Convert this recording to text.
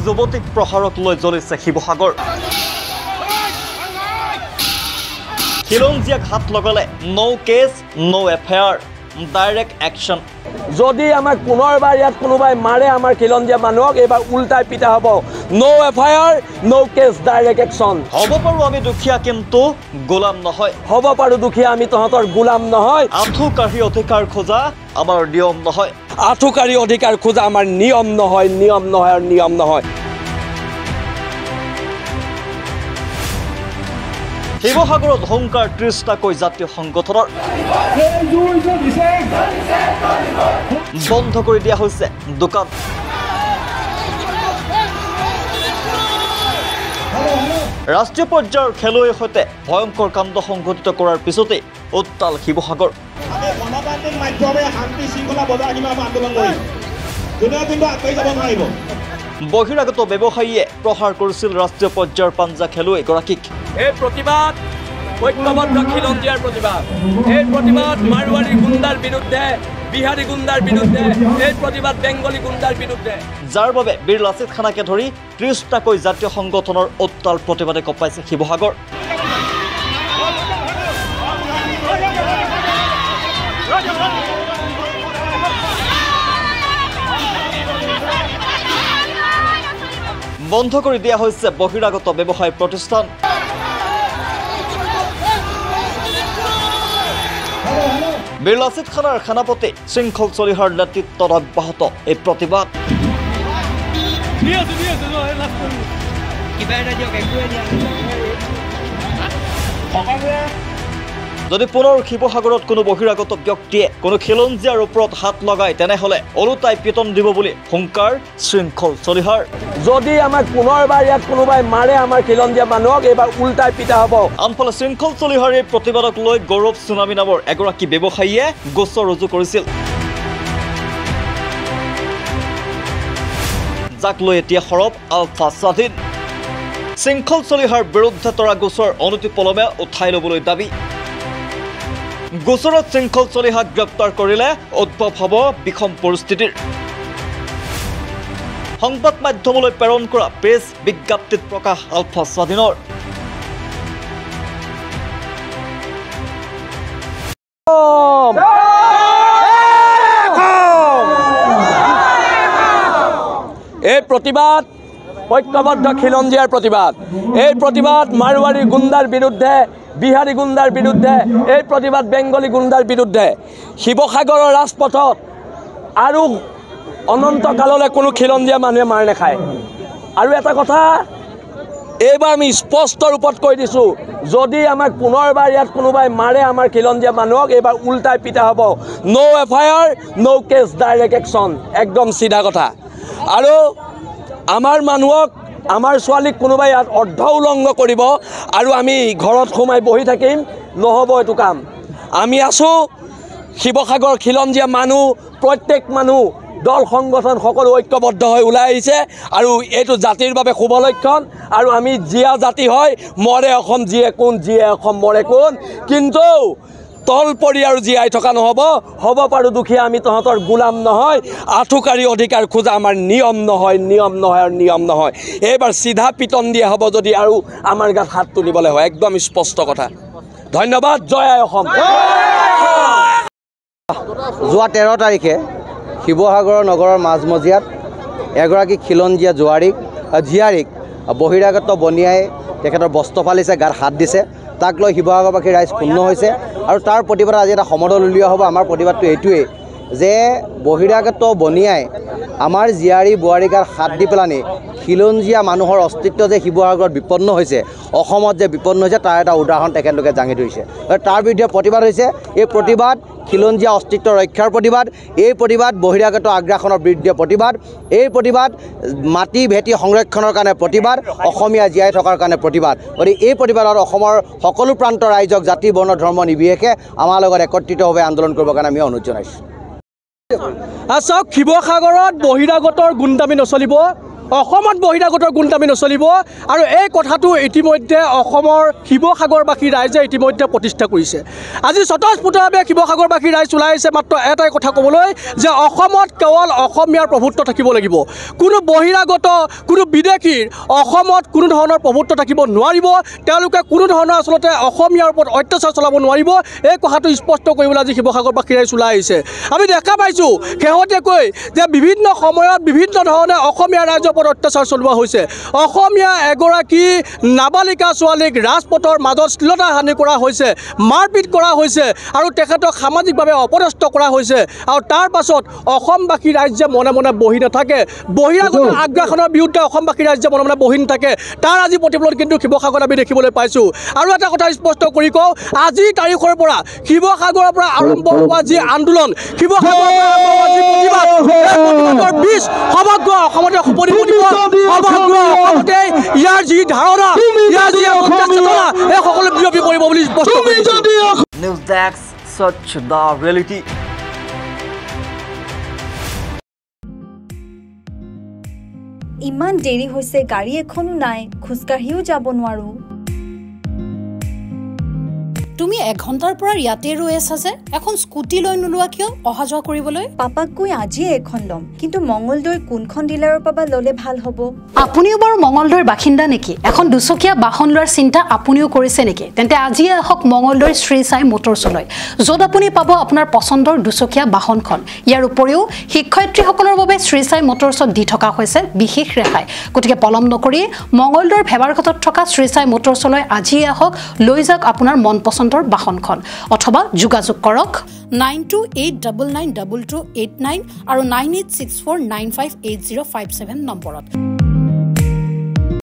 যুৱতীক প্ৰহাৰক লৈ জ্বলিছে শিৱসাগৰ খিলঞ্জীয়াক হাত লগালে নো কেছ নো এফআইআৰ ডাইৰেক্ট একশ্যন যদি আমাক পুনৰবাৰ ইয়াত কোনোবাই মাৰে আমাৰ খিলঞ্জীয়া মানুহক এইবাৰ উল্টাই পিটা হ'ব নো এফআইআৰ নো কেছ ডাইৰেক্ট একশ্যন হ'ব পাৰোঁ আমি দুখীয়া কিন্তু গোলাম নহয় হ'ব পাৰোঁ দুখীয়া আমি তহঁতৰ গোলাম নহয় আঁঠুকাঢ়ি অধিকাৰ খোজা আমাৰ নিয়ম নহয় আঁঠুকাঢ়ি অধিকাৰ খোজা আমাৰ নিয়ম নহয় আৰু নিয়ম নহয় শিৱসাগৰত হুংকাৰ ৩০টাকৈ জাতীয় সংগঠনৰ বন্ধ কৰি দিয়া হৈছে দোকান ৰাষ্ট্ৰীয় পৰ্যায়ৰ খেলুৱৈৰ সৈতে ভয়ংকৰ কাণ্ড সংঘটিত কৰাৰ পিছতে উত্তাল শিৱসাগৰ গণতান্ত্ৰিক মাধ্যমে শান্তি শৃংখলা বজাই ৰাখিব আমি আন্দোলন কৰিম কোনেও কিন্তু আগবাঢ়ি যাব নোৱাৰিব বহিৰাগত ব্যৱসায়ীয়ে প্ৰহাৰ কৰিছিল ৰাষ্ট্ৰীয় পৰ্যায়ৰ পাঞ্জা খেলুৱৈ গৰাকীক এই প্ৰতিবাদ ঐক্যবদ্ধ খিলঞ্জীয়াৰ প্ৰতিবাদ এই প্ৰতিবাদ মাৰোৱাৰী গুণ্ডাৰ বিৰুদ্ধে বিহাৰী গুণ্ডাৰ বিৰুদ্ধে এই প্ৰতিবাদ বেংগলী গুণ্ডাৰ বিৰুদ্ধে যাৰ বাবে বীৰ লাচিত খানাকে ধৰি ৩০টাকৈ জাতীয় সংগঠনৰ উত্তাল প্ৰতিবাদে কঁপাইছে শিৱসাগৰ বন্ধ কৰি দিয়া হৈছে বহিৰাগত ব্যৱসায় প্ৰতিষ্ঠান বীৰ লাচিত খানাৰ সেনাপতি শৃংখল চলিহাৰ নেতৃত্বত অব্যাহত এই প্ৰতিবাদ যদি পুনৰ শিৱসাগৰত কোনো বহিৰাগত ব্যক্তিয়ে কোনো খিলঞ্জীয়াৰ ওপৰত হাত লগায় তেনেহলে ওলোটাই পিটন দিব বুলি হুংকাৰ শৃংখল চলিহাৰ যদি আমাক পুনৰবাৰ ইয়াত কোনোবাই মাৰে আমাৰ খিলঞ্জীয়া মানুহক এইবাৰ উল্টাই পিটা হ'ব আনফালে শৃংখল চলিহাৰ এই প্ৰতিবাদক লৈ গৌৰৱ চুনামী নামৰ এগৰাকী ব্যৱসায়ীয়ে গোচৰ ৰুজু কৰিছিল যাক লৈ এতিয়া সৰব আলফা স্বাধীন শৃংখল চলিহাৰ বিৰুদ্ধে তৰা গোচৰ অনতিপলমে উঠাই ল'বলৈ দাবী গোচৰত শৃংখল চলিহাক গ্ৰেপ্তাৰ কৰিলে উদ্ভৱ হ'ব বিষম পৰিস্থিতিৰ সংবাদ মাধ্যমলৈ প্ৰেৰণ কৰা প্ৰেছ বিজ্ঞপ্তিত প্ৰকাশ আলফা স্বাধীনৰ এই প্ৰতিবাদ ঐক্যবদ্ধ খিলঞ্জীয়াৰ প্ৰতিবাদ এই প্ৰতিবাদ মাৰোৱাৰী গুণ্ডাৰ বিৰুদ্ধে বিহাৰী গুণ্ডাৰ বিৰুদ্ধে এই প্ৰতিবাদ বেংগলী গুণ্ডাৰ বিৰুদ্ধে শিৱসাগৰৰ ৰাজপথত আৰু অনন্তকাললৈ কোনো খিলঞ্জীয়া মানুহে মাৰ নাখায় আৰু এটা কথা এইবাৰ আমি স্পষ্ট ৰূপত কৈ দিছোঁ যদি আমাক পুনৰবাৰ ইয়াত কোনোবাই মাৰে আমাৰ খিলঞ্জীয়া মানুহক এইবাৰ উল্টাই পিটা হ'ব নো এফআইআৰ নো কেছ ডাইৰেক্ট একশ্যন একদম চিধা কথা আৰু আমাৰ মানুহক আমাৰ ছোৱালীক কোনোবাই ইয়াত অৰ্ধ উলংঘ কৰিব আৰু আমি ঘৰত সোমাই বহি থাকিম নহ'ব এইটো কাম আমি আছোঁ শিৱসাগৰ খিলঞ্জীয়া মানুহ প্ৰত্যেক মানুহ দল সংগঠন সকলো ঐক্যবদ্ধ হৈ ওলাই আহিছে আৰু এইটো জাতিৰ বাবে শুভ লক্ষণ আৰু আমি জীয়া জাতি হয় মৰে অসম জীয়ে কোন জীয়ে অসম মৰে কোন কিন্তু তলপৰি আৰু জীয়াই থকা নহ'ব হ'ব পাৰোঁ দুখীয়া আমি তহঁতৰ গোলাম নহয় আঁঠুকাঢ়ি অধিকাৰ খোজা আমাৰ নিয়ম নহয় আৰু নিয়ম নহয় এইবাৰ চিধা পিটন দিয়া হ'ব যদি আৰু আমাৰ গাত হাত তুলিবলৈ হয় একদম স্পষ্ট কথা ধন্যবাদ জয় আই অসম যোৱা 13 তাৰিখে শিৱসাগৰ নগৰৰ মাজমজিয়াত এগৰাকী খিলঞ্জীয়া জীয়াৰীক বহিৰাগত বনিয়াই তেখেতৰ বস্ত্ৰ ফালিছে গাত হাত দিছে তাক লৈ শিৱসাগৰবাসী ৰাইজ ক্ষুণ্ণ হৈছে আৰু তাৰ প্ৰতিবাদত আজি এটা সমদল উলিওৱা হ'ব আমাৰ প্ৰতিবাদটো এইটোৱেই যে বহিৰাগত বনিয়াই আমাৰ জীয়াৰী বোৱাৰীক হাত দি পেলানি খিলঞ্জীয়া মানুহৰ অস্তিত্ব যে শিৱসাগৰত বিপন্ন হৈছে অসমত যে বিপন্ন হৈছে তাৰ এটা উদাহৰণ তেখেতলোকে দাঙি ধৰিছে তাৰ বিৰুদ্ধে প্ৰতিবাদ হৈছে এই প্ৰতিবাদ খিলঞ্জীয়া অস্তিত্ব ৰক্ষাৰ প্ৰতিবাদ এই প্ৰতিবাদ বহিৰাগত আগ্ৰাসনৰ বিৰুদ্ধে প্ৰতিবাদ এই প্ৰতিবাদ মাটি ভেটি সংৰক্ষণৰ কাৰণে প্ৰতিবাদ অসমীয়া জীয়াই থকাৰ কাৰণে প্ৰতিবাদ গতিকে এই প্ৰতিবাদত অসমৰ সকলো প্ৰান্তৰ ৰাইজক জাতি বৰ্ণ ধৰ্ম নিৰ্বিশেষে আমাৰ লগত একত্ৰিতভাৱে আন্দোলন কৰিবৰ কাৰণে আমি অনুৰোধ জনাইছোঁ চাওক শিৱসাগৰত বহিৰাগতৰ গুণ্ডামি নচলিব অসমত বহিৰাগতৰ গুণ্ডামি নচলিব আৰু এই কথাটো ইতিমধ্যে অসমৰ শিৱসাগৰবাসী ৰাইজে ইতিমধ্যে প্ৰতিষ্ঠা কৰিছে আজি স্বতঃস্ফূৰ্তভাৱে শিৱসাগৰবাসী ৰাইজ ওলাই আহিছে মাত্ৰ এটাই কথা ক'বলৈ যে অসমত কেৱল অসমীয়াৰ প্ৰভুত্ব থাকিব লাগিব কোনো বহিৰাগত কোনো বিদেশীৰ অসমত কোনো ধৰণৰ প্ৰভুত্ব থাকিব নোৱাৰিব তেওঁলোকে কোনো ধৰণৰ আচলতে অসমীয়াৰ ওপৰত অত্যাচাৰ চলাব নোৱাৰিব এই কথাটো স্পষ্ট কৰিবলৈ আজি শিৱসাগৰবাসী ৰাইজ ওলাই আহিছে আমি দেখা পাইছোঁ শেহতীয়াকৈ যে বিভিন্ন সময়ত বিভিন্ন ধৰণে অসমীয়া ৰাইজৰ ওপৰত অত্যাচাৰ চলোৱা হৈছে অসমীয়া এগৰাকী নাবালিকা ছোৱালীক ৰাজপথৰ মাজত শ্লীলতা হানি কৰা হৈছে মাৰপিট কৰা হৈছে আৰু তেখেতক সামাজিকভাৱে অপদস্থ কৰা হৈছে আৰু তাৰ পাছত অসমবাসী ৰাইজে মনে মনে বহি নাথাকে বহিৰাগত আগ্ৰাসনৰ বিৰুদ্ধে অসমবাসী ৰাইজে মনে মনে বহি নাথাকে তাৰ আজি প্ৰতিফলন কিন্তু শিৱসাগৰত আমি দেখিবলৈ পাইছোঁ আৰু এটা কথা স্পষ্ট কৰি কওঁ আজিৰ তাৰিখৰ পৰা শিৱসাগৰৰ পৰা আৰম্ভ হোৱা যি আন্দোলন শিৱসাগৰৰ পৰা আৰম্ভ হোৱা যি প্ৰতিবাদ প্ৰতিবাদৰ বীজ সমগ্ৰ অসমতে উপনীত দিব সমগ্ৰ অসমতে ইয়াৰ যি ধাৰণা ইয়াৰ যি চেতনা এই সকলো বিয়পি পৰিব বুলি স্পষ্ট কৰিছে নিউজ ডেস্ক সচ দ্য ৰিয়েলিটি ইমান দেৰি হৈছে গাড়ী এখনো নাই খোজকাঢ়িও যাব নোৱাৰো তুমি 1 ঘণ্টাৰ পৰা ইয়াতে ৰৈ আছা যে এখন স্কুটি লৈ নোলোৱা কিয় অহা যোৱা কৰিবলৈ পাপাক কৈ আজি এখন লম কিন্তু মঙ্গলদৈৰ কোনখন ডিলাৰৰ পাবা ললে ভাল হ'ব আপুনিও বাৰু মঙ্গলদৈৰ বাসিন্দা নেকি এখন দুচকীয়া বাহন লোৱাৰ চিন্তা আপুনিও কৰিছে নেকি তেন্তে আজি আহক মঙ্গলদৈৰ শ্ৰী সাই মটৰছলৈ য'ত আপুনি পাব আপোনাৰ পছন্দৰ দুচকীয়া বাহনখন ইয়াৰ উপৰিও শিক্ষয়িত্ৰীসকলৰ বাবে শ্ৰী সাই মটৰছত দি থকা হৈছে বিশেষ ৰেহাই গতিকে পলম নকৰি মঙ্গলদৈৰ ভেবাৰঘাটত থকা শ্ৰী সাই মটৰছলৈ আজি আহক লৈ যাওক আপোনাৰ মন পছন্দৰ বাহনখন অথবা যোগাযোগ কৰক 9289922289 আৰু 9864958057 নম্বৰত